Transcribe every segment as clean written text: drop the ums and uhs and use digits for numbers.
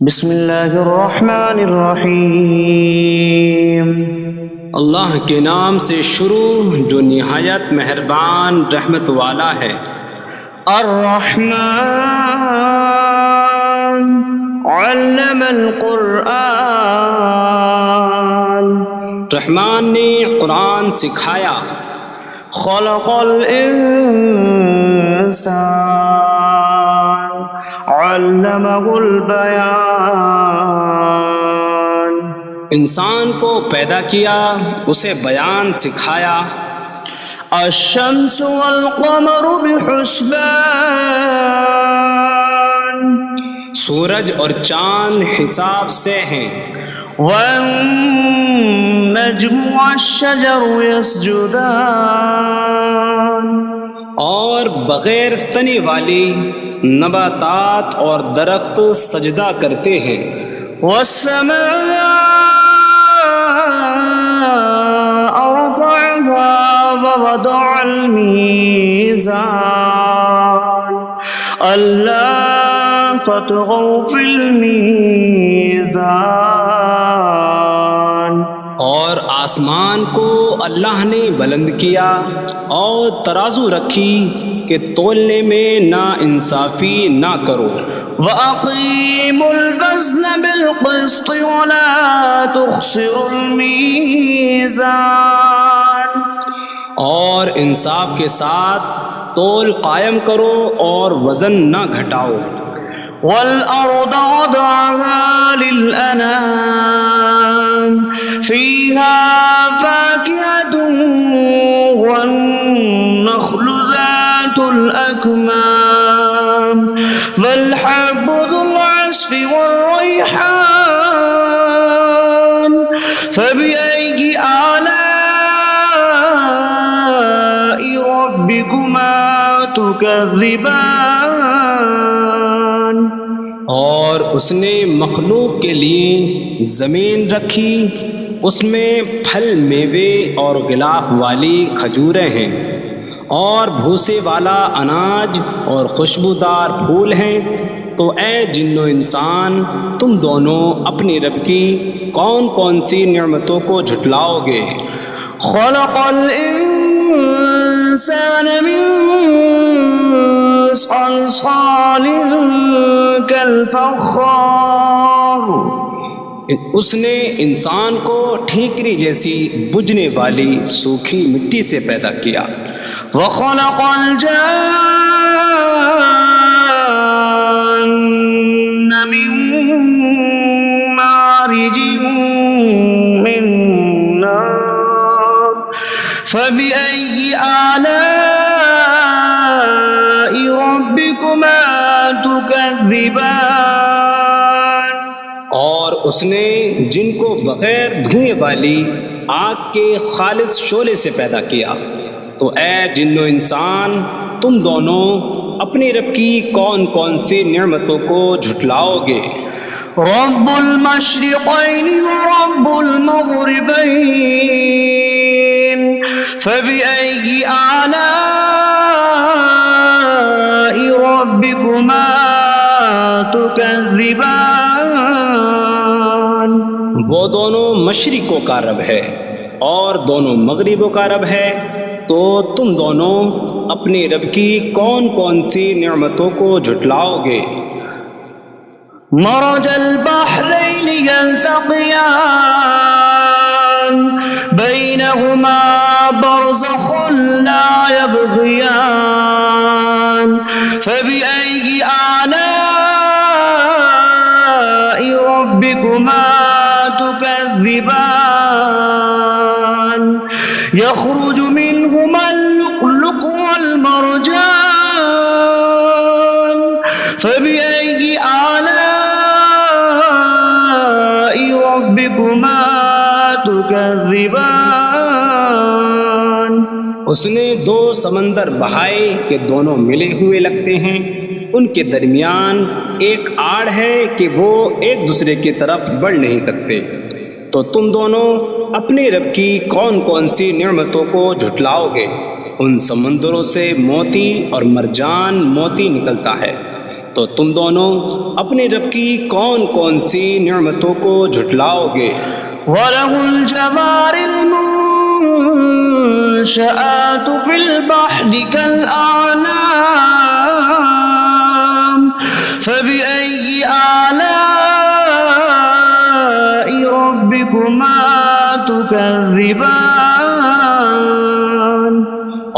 بسم اللہ الرحمن الرحیم۔ اللہ کے نام سے شروع جو نہایت مہربان رحمت والا ہے۔ الرحمن علم القرآن، رحمان نے قرآن سکھایا۔ خلق الانسان علمہ البیان، انسان کو پیدا کیا، اسے بیان سکھایا۔ الشمس والقمر بحسبان، سورج اور چاند حساب سے ہیں۔ والنجم والشجر يسجدان، اور بغیر تنے والی نباتات اور درخت سجدہ کرتے ہیں۔ والسماء رفعها ووضع الميزان ألا تطغوا في الميزان، اور آسمان کو اللہ نے بلند کیا اور ترازو رکھی کہ تولنے میں نا انصافی نہ کرو۔ وَأَقِيمُوا الْوَزْنَ بِالْقِسْطِ وَلَا تُخْسِرُوا الْمِيزَانَ، اور انصاف کے ساتھ تول قائم کرو اور وزن نہ گھٹاؤ۔ وَالْأَرْضَ وَضَعَهَا لِلْأَنَامِ فِيهَا فَاكِهَةٌ وَالنَّخْلُ ذَاتُ الْأَكْمَامِ وَالْحَبُّ ذُو الْعَصْفِ وَالرَّيْحَانُ فَبِأَيِّ آلَاءِ رَبِّكُمَا تُكَذِّبَانِ، اور اس نے مخلوق کے لیے زمین رکھی، اس میں پھل میوے اور غلاف والی کھجوریں ہیں، اور بھوسے والا اناج اور خوشبودار پھول ہیں۔ تو اے جن و انسان، تم دونوں اپنی رب کی کون کون سی نعمتوں کو جھٹلاؤ گے؟ خلق الانسان من صلصال کالفخار، اس نے انسان کو ٹھیکری جیسی بجھنے والی سوکھی مٹی سے پیدا کیا۔ وخلق الجان من مارج من نار فبأي آلاء ربكما تكذبان، اور اس نے جن کو بغیر دھوئیں والی آگ کے خالص شعلے سے پیدا کیا۔ تو اے جن و انسان، تم دونوں اپنی رب کی کون کون سی نعمتوں کو جھٹلاؤ گے؟ رب المشرقین ورب المغربین فبأي آلاء ربكما تكذبان، وہ دونوں مشرقوں کا رب ہے اور دونوں مغربوں کا رب ہے، تو تم دونوں اپنی رب کی کون کون سی نعمتوں کو جھٹلاؤ گے؟ مرج البحرین یلتقیان بینہما برزخ لا یبغیان فبأي آلاء ربكما تكذبان، يخرج منهما اللؤلؤ والمرجان فبأي آلاء ربكما تكذبان، اس نے دو سمندر بہائے کہ دونوں ملے ہوئے لگتے ہیں، ان کے درمیان ایک آڑ ہے کہ وہ ایک دوسرے کی طرف بڑھ نہیں سکتے۔ تو تم دونوں اپنی رب کی کون کون سی نعمتوں کو جھٹلاؤ گے؟ ان سمندروں سے موتی اور مرجان موتی نکلتا ہے، تو تم دونوں اپنے رب کی کون کون سی نعمتوں کو جھٹلاؤ گے؟ وَلَهُ الْجَوَارِ الْمُنشَآتُ فِي الْبَحْرِ كَالْأَعْلَامِ فَبِأَيِّ آلَاءِ رَبِّكُمَا تُكَذِّبَانِ؟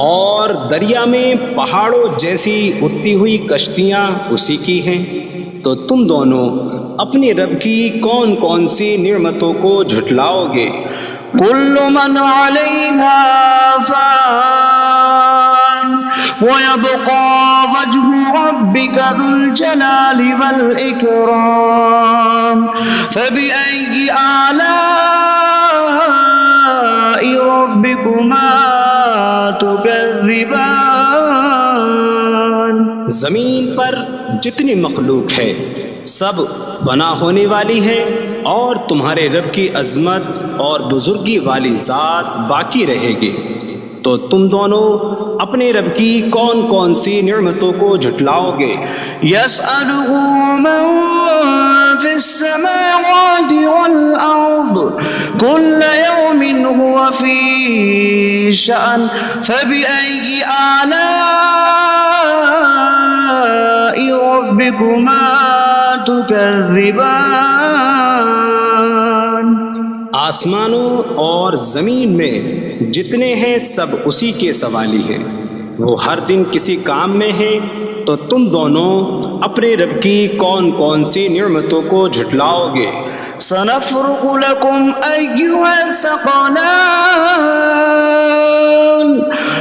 اور دریا میں پہاڑوں جیسی اڑتی ہوئی کشتیاں اسی کی ہیں، تو تم دونوں اپنے رب کی کون کون سی نعمتوں کو جھٹلاؤ گے؟ كل من عليها فان ويبقى وجه ربك ذو الجلال والإكرام فبأي آلاء ربكما تكذبان؟ زمین پر جتنی مخلوق ہے سب فنا ہونے والی ہے، اور تمہارے رب کی عظمت اور بزرگی والی ذات باقی رہے گی، تو تم دونوں اپنے رب کی کون کون سی نعمتوں کو جھٹلاؤ گے؟ يسأله من في السماوات والأرض كل يوم هو في شأن فبأي آلاء ربكما تكذبان؟ آسمانوں اور زمین میں جتنے ہیں سب اسی کے سوالی ہیں، وہ ہر دن کسی کام میں ہیں، تو تم دونوں اپنے رب کی کون کون سی نعمتوں کو جھٹلاؤ گے؟ سنفرغ لكم أيها الثقلان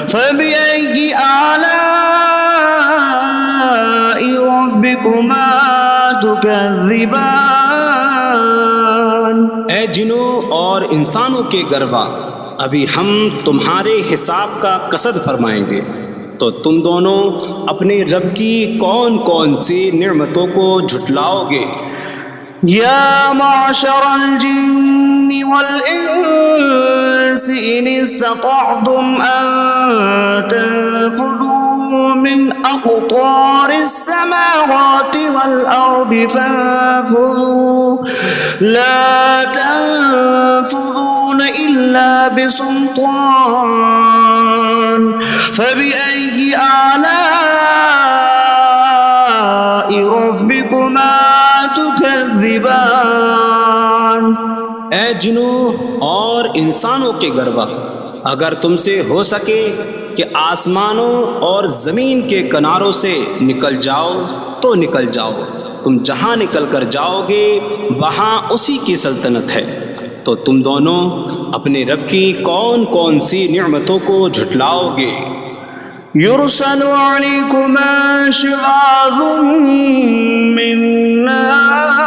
فبأي آلاء ربكما تكذبان؟ اے جنوں اور انسانوں کے گروہ، ابھی ہم تمہارے حساب کا قصد فرمائیں گے، تو تم دونوں اپنے رب کی کون کون سی نعمتوں کو جھٹلاؤ گے؟ يا معشر الجن والإنس إن استطعتم أن تنفذوا من أقطار السماوات والأرض فانفذوا لا تنفذون إلا بسلطان فبأي آلاء ربكما تكذبان؟ اے جنوں اور انسانوں کے گروہ، اگر تم سے ہو سکے کہ آسمانوں اور زمین کے کناروں سے نکل جاؤ تو نکل جاؤ، تم جہاں نکل کر جاؤ گے وہاں اسی کی سلطنت ہے، تو تم دونوں اپنے رب کی کون کون سی نعمتوں کو جھٹلاؤ گے؟ يرسل عليكما شواظ من نار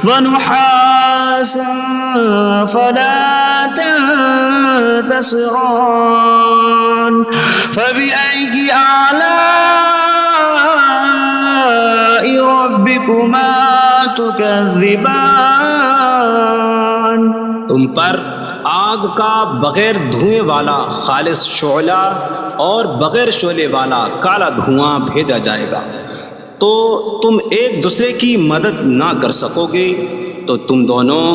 ونحاس فلا تنتصران فبأي آلاء ربكما تكذبان؟ تم پر آگ کا بغیر دھوئیں والا خالص شعلہ اور بغیر شعلے والا کالا دھواں بھیجا جائے گا، تو تم ایک دوسرے کی مدد نہ کر سکو گے، تو تم دونوں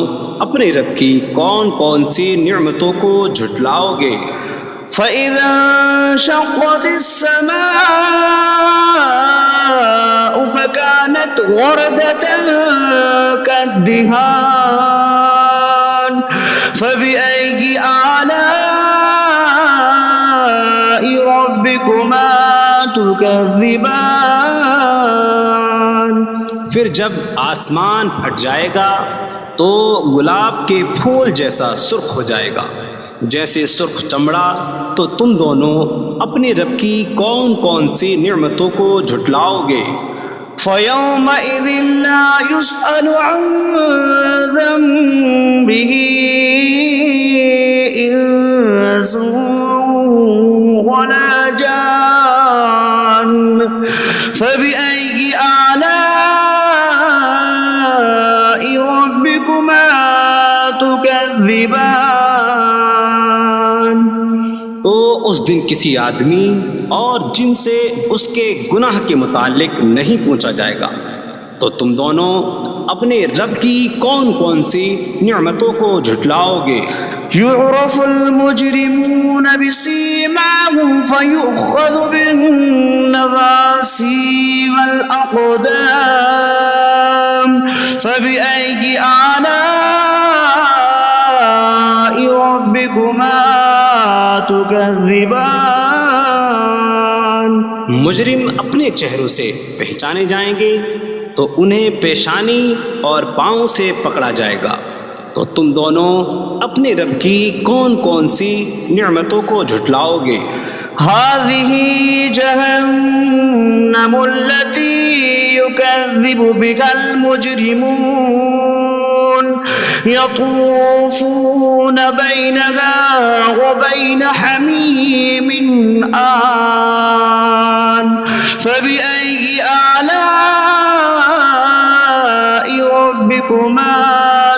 اپنے رب کی کون کون سی نعمتوں کو جھٹلاؤ گے؟ فَإِذَا انشَقَّتِ السَّمَاءُ فَكَانَتْ وَرْدَةً كَالدِّهَانِ فَبِأَيِّ آلَاءِ رَبِّكُمَا تُكَذِّبَانِ؟ پھر جب آسمان پھٹ جائے گا تو گلاب کے پھول جیسا سرخ ہو جائے گا جیسے سرخ چمڑا، تو تم دونوں اپنے رب کی کون کون سی نعمتوں کو جھٹلاؤ گے؟ فَيَوْمَئِذٍ لَا يُسْأَلُ عَنْ ذَنبِهِ إِنسٌ وَلَا جَانٌّ فَبِأَيِّ آلَاءِ رَبِّكُمَا تُكَذِّبَانِ؟ تو اس دن کسی آدمی اور جن سے اس کے گناہ کے متعلق نہیں پوچھا جائے گا۔ تو تم دونوں اپنے رب کی کون کون سی نعمتوں کو جھٹلاؤ گے؟ يعرف المجرمون بسيماهم فيؤخذ بالنواصي والأقدام فبأي آلاء ربكما تكذبان۔ مجرم اپنے چہروں سے پہچانے جائیں گے تو انہیں پیشانی اور پاؤں سے پکڑا جائے گا۔ تو تم دونوں اپنے رب کی کون کون سی نعمتوں کو جھٹلاؤ گے؟ هذه جهنم التي يكذب بها المجرمون يطوفون بينها وبين حميم آن فبأي آلاء ربكما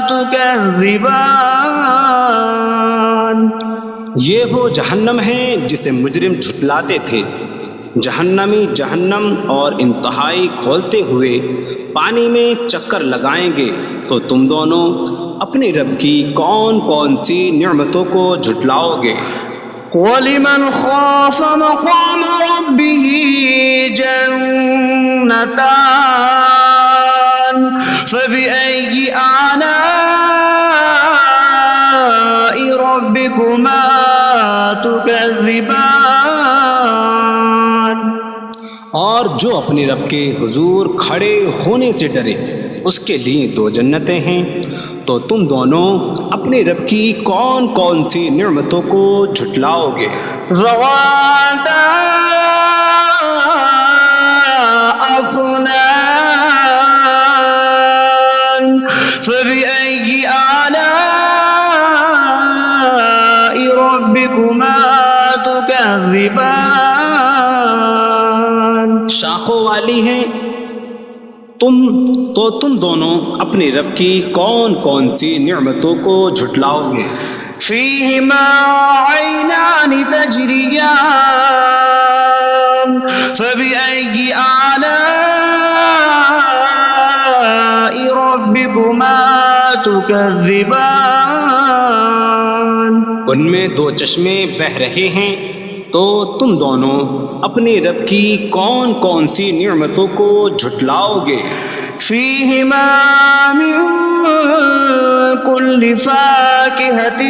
تكذبان۔ یہ وہ جہنم ہے جسے مجرم جھٹلاتے تھے۔ جہنمی جہنم اور انتہائی کھولتے ہوئے پانی میں چکر لگائیں گے۔ تو تم دونوں اپنے رب کی کون کون سی نعمتوں کو جھٹلاؤ گے؟ وَلِمَنْ خَافَ مَقَامَ رَبِّهِ جَنَّتَانِ فَبِأَيِّ آلَاءِ رَبِّكُمَا تُكَذِّبَانِ۔ اور جو اپنے رب کے حضور کھڑے ہونے سے ڈرے اس کے لیے دو جنتیں ہیں۔ تو تم دونوں اپنے رب کی کون کون سی نعمتوں کو جھٹلاؤ گے؟ ذواتا أفنان فبأي آلاء ربكما تكذبان۔ شاخوں والی ہیں تم دونوں اپنے رب کی کون کون سی نعمتوں کو جھٹلاؤ گے؟ فيهما عينان تجريان فبأي آلاء ربكما تكذبان۔ ان میں دو چشمے بہہ رہے ہیں۔ تو تم دونوں اپنے رب کی کون کون سی نعمتوں کو جھٹلاؤ گے؟ فيهما من كل فاكهة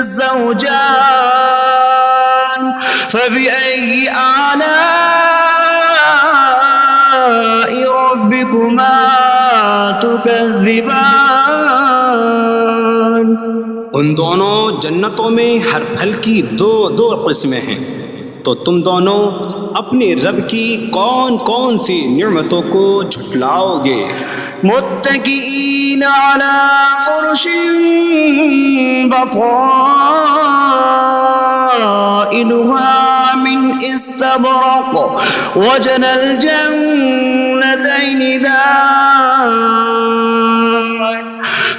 زوجان فبأي آلاء ربكما تكذبان۔ ان دونوں جنتوں میں ہر پھل کی دو قسمیں ہیں۔ تو تم دونوں اپنے رب کی کون کون سی نعمتوں کو جھٹلاؤ گے؟ متكئين على فرش بطائنها من استبرق وجنى الجنتين دان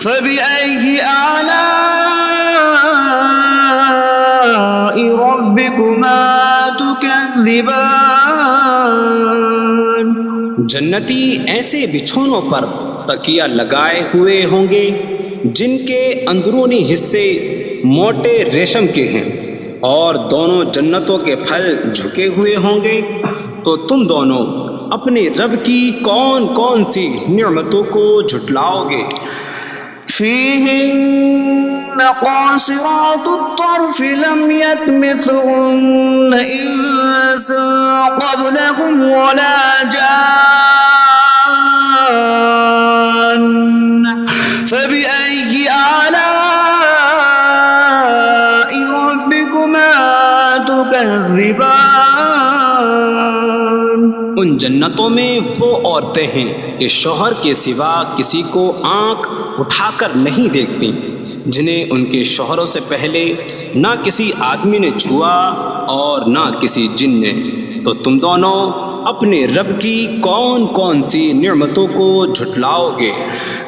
فبأي آلاء ربكما تكذبان۔ جنتی ایسے بچھونوں پر تکیہ لگائے ہوئے ہوں گے جن کے اندرونی حصے موٹے ریشم کے ہیں، اور دونوں جنتوں کے پھل جھکے ہوئے ہوں گے۔ تو تم دونوں اپنے رب کی کون کون سی نعمتوں کو جھٹلاؤ گے؟ فيهن قاصرات الطرف لم يطمثهن إنس قبلهم ولا جان فبأي آلاء ربكما تكذبان۔ ان جنتوں میں وہ عورتیں ہیں کہ شوہر کے سوا کسی کو آنکھ اٹھا کر نہیں دیکھتی، جنہیں ان کے شوہروں سے پہلے نہ کسی آدمی نے چھوا اور نہ کسی جن نے۔ تو تم دونوں اپنے رب کی کون کون سی نعمتوں کو جھٹلاؤ گے؟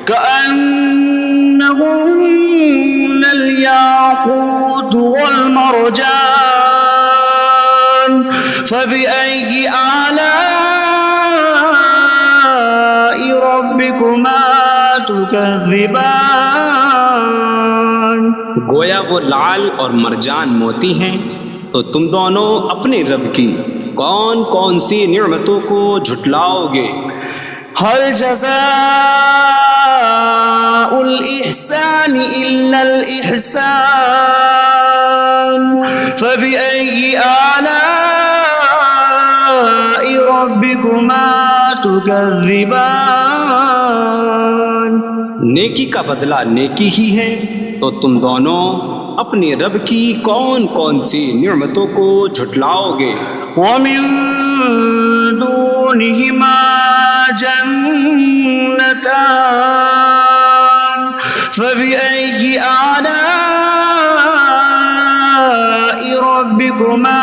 كأنهن الياقوت والمرجان فبأي آلاء ربكما تكذبان گویا وہ لعل اور مرجان موتی ہیں، تو تم دونوں اپنے رب کی کون کون سی نعمتوں کو جھٹلاؤ گے؟ هل جزاء الإحسان إلا الإحسان فبأي آلاء ربكما تكذبان نیکی کا بدلہ نیکی ہی ہے، تو تم دونوں اپنے رب کی کون کون سی نعمتوں کو جھٹلاؤ گے؟ ومن دونهما جنتان فبأي آلاء ربكما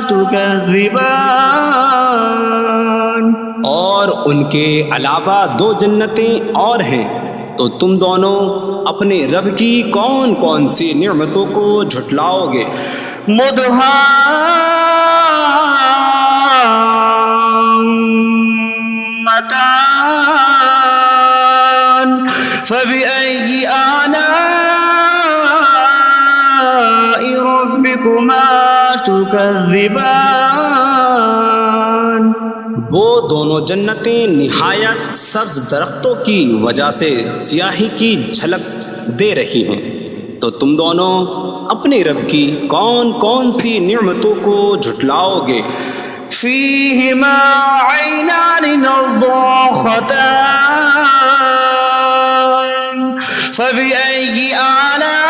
تكذبان اور ان کے علاوہ دو جنتیں اور ہیں، تو تم دونوں اپنے رب کی کون کون سی نعمتوں کو جھٹلاؤ گے؟ مدهامتان فبأي آلاء ربكما تكذبان وہ دونوں جنتیں نہایت سبز درختوں کی وجہ سے سیاہی کی جھلک دے رہی ہیں، تو تم دونوں اپنے رب کی کون کون سی نعمتوں کو جھٹلاؤ گے؟ فيهما عينان نضاختان فبأي آلاء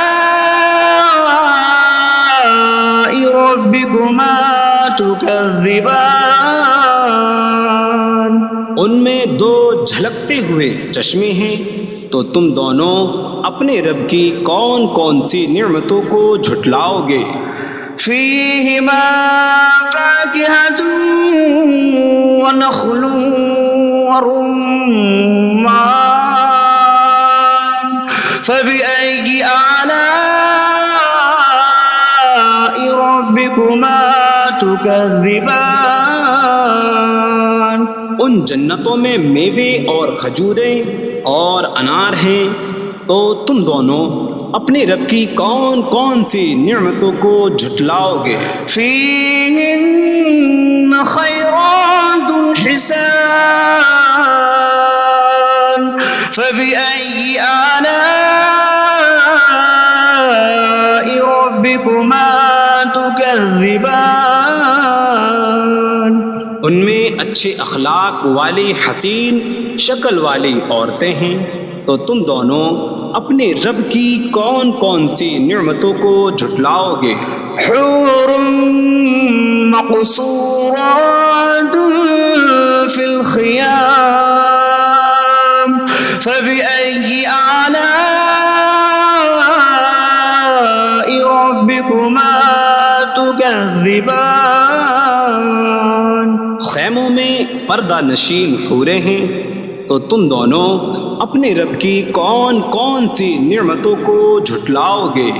ربكما تكذبان ان میں دو جھلکتے ہوئے چشمے ہیں، تو تم دونوں اپنے رب کی کون کون سی نعمتوں کو جھٹلاؤ گے؟ فيهما فاكهة ونخل ورمان فبأي آلاء ربكما تكذبان ان جنتوں میں میوے اور کھجوریں اور انار ہیں، تو تم دونوں اپنے رب کی کون کون سی نعمتوں کو جھٹلاؤ گے؟ فيهن خيرات حسان فبأي آلاء ربكما تكذبان ان میں اچھے اخلاق والی حسین شکل والی عورتیں ہیں، تو تم دونوں اپنے رب کی کون کون سی نعمتوں کو جھٹلاؤ گے؟ حور مقصورات في الخيام فبأي آلاء ربكما تكذبان خیموں میں پردہ نشین حوریں ہیں، تو تم دونوں اپنے رب کی کون کون سی نعمتوں کو جھٹلاؤ گے؟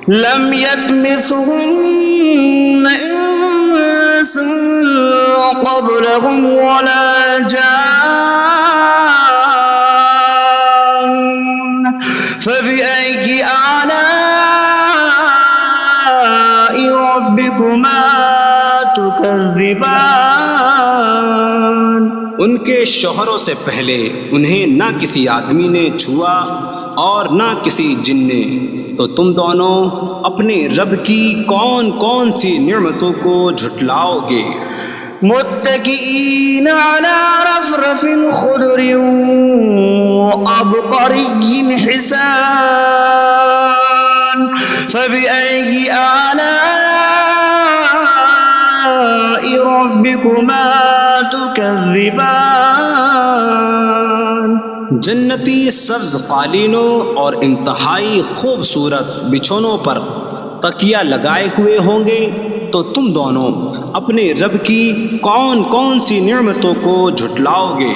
لم يطمثهن انس قبلهم ولا جان فبأي آلاء ربكما تكذبان ان کے شوہروں سے پہلے انہیں نہ کسی آدمی نے چھوا اور نہ کسی جن نے، تو تم دونوں اپنے رب کی کون کون سی نعمتوں کو جھٹلاؤ گے؟ متكئين على رفرف خضر وعبقري حسان فبأي آلاء ربكما تكذبان جنتی سبز قالینوں اور انتہائی خوبصورت بچھونوں پر تکیہ لگائے ہوئے ہوں گے، تو تم دونوں اپنے رب کی کون کون سی نعمتوں کو جھٹلاؤ گے؟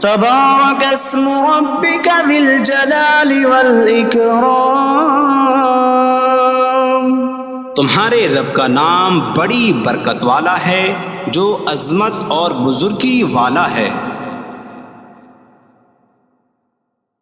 تبارك اسم ربك ذي الجلال والإكرام تمہارے رب کا نام بڑی برکت والا ہے جو عظمت اور بزرگی والا ہے۔